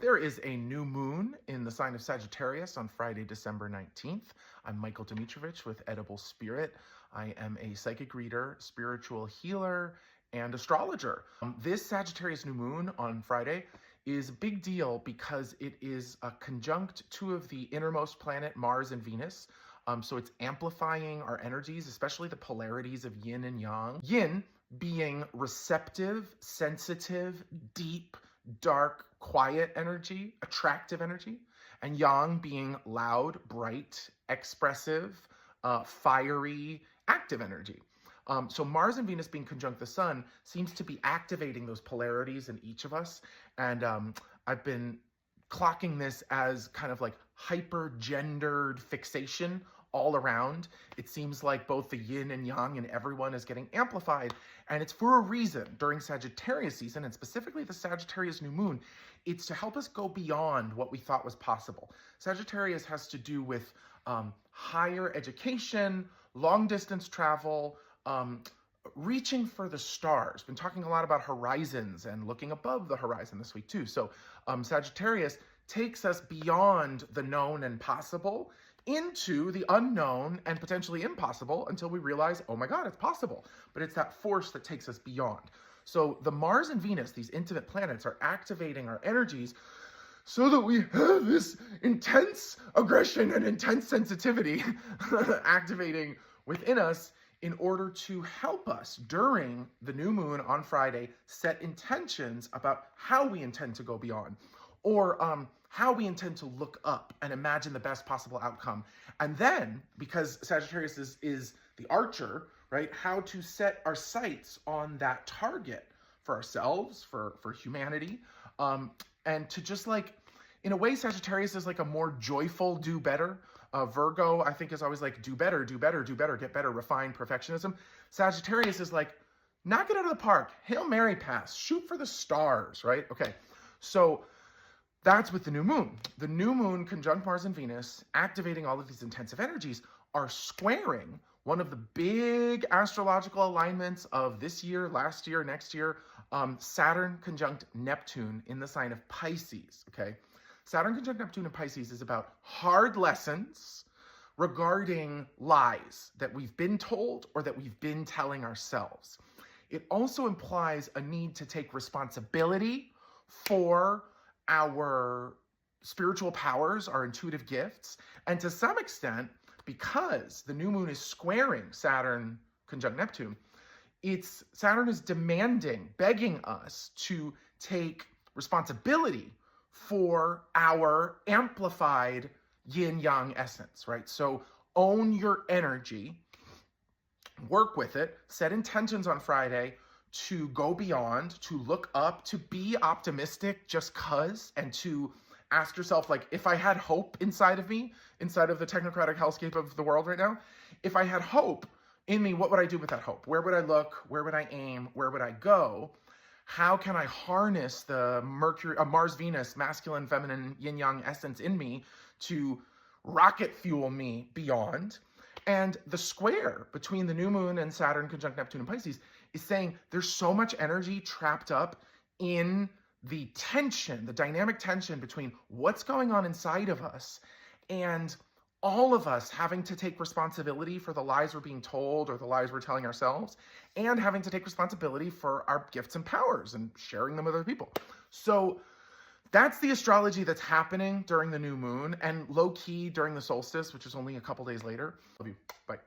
There is a new moon in the sign of Sagittarius on Friday, December 19th. I'm Michael Dimitrovich with Edible Spirit. I am a psychic reader, spiritual healer, and astrologer. This Sagittarius new moon on Friday is a big deal because it is a conjunct two of the innermost planet, Mars and Venus. So it's amplifying our energies, especially the polarities of yin and yang. Yin being receptive, sensitive, deep, dark, quiet energy, attractive energy, and yang being loud, bright, expressive, fiery, active energy. So Mars and Venus being conjunct the sun seems to be activating those polarities in each of us. And I've been clocking this as kind of like hyper-gendered fixation all around. It seems like both the yin and yang in everyone is getting amplified, and it's for a reason. During Sagittarius season, and specifically the Sagittarius new moon, it's to help us go beyond what we thought was possible. Sagittarius has to do with higher education, long distance travel, reaching for the stars. Been talking a lot about horizons and looking above the horizon this week too. So Sagittarius takes us beyond the known and possible into the unknown and potentially impossible until we realize, oh my God, it's possible. But it's that force that takes us beyond. So the Mars and Venus, these intimate planets, are activating our energies so that we have this intense aggression and intense sensitivity activating within us in order to help us during the new moon on Friday set intentions about how we intend to go beyond, or how we intend to look up and imagine the best possible outcome. And then, because Sagittarius is the archer, right, how to set our sights on that target for ourselves, for humanity, and to just like, in a way, Sagittarius is like a more joyful do better. Virgo, I think, is always like do better, do better, do better, get better, refine perfectionism. Sagittarius is like, knock it out of the park, Hail Mary pass, shoot for the stars, right? Okay, so that's with the new moon. The new moon conjunct Mars and Venus, activating all of these intensive energies, are squaring one of the big astrological alignments of this year, last year, next year, Saturn conjunct Neptune in the sign of Pisces, okay? Saturn conjunct Neptune in Pisces is about hard lessons regarding lies that we've been told or that we've been telling ourselves. It also implies a need to take responsibility for our spiritual powers, our intuitive gifts, and to some extent, because the new moon is squaring Saturn conjunct Neptune, Saturn is demanding, begging us to take responsibility for our amplified yin-yang essence, right? So own your energy, work with it, set intentions on Friday to go beyond, to look up, to be optimistic just cause, and to ask yourself, like, if I had hope inside of me, inside of the technocratic hellscape of the world right now, if I had hope in me, what would I do with that hope? Where would I look? Where would I aim? Where would I go? How can I harness the Mars-Venus, masculine, feminine, yin-yang essence in me to rocket fuel me beyond? And the square between the new moon and Saturn conjunct Neptune and Pisces is saying there's so much energy trapped up in the tension, the dynamic tension between what's going on inside of us and all of us having to take responsibility for the lies we're being told or the lies we're telling ourselves, and having to take responsibility for our gifts and powers and sharing them with other people. So that's the astrology that's happening during the new moon, and low-key during the solstice, which is only a couple days later. Love you. Bye.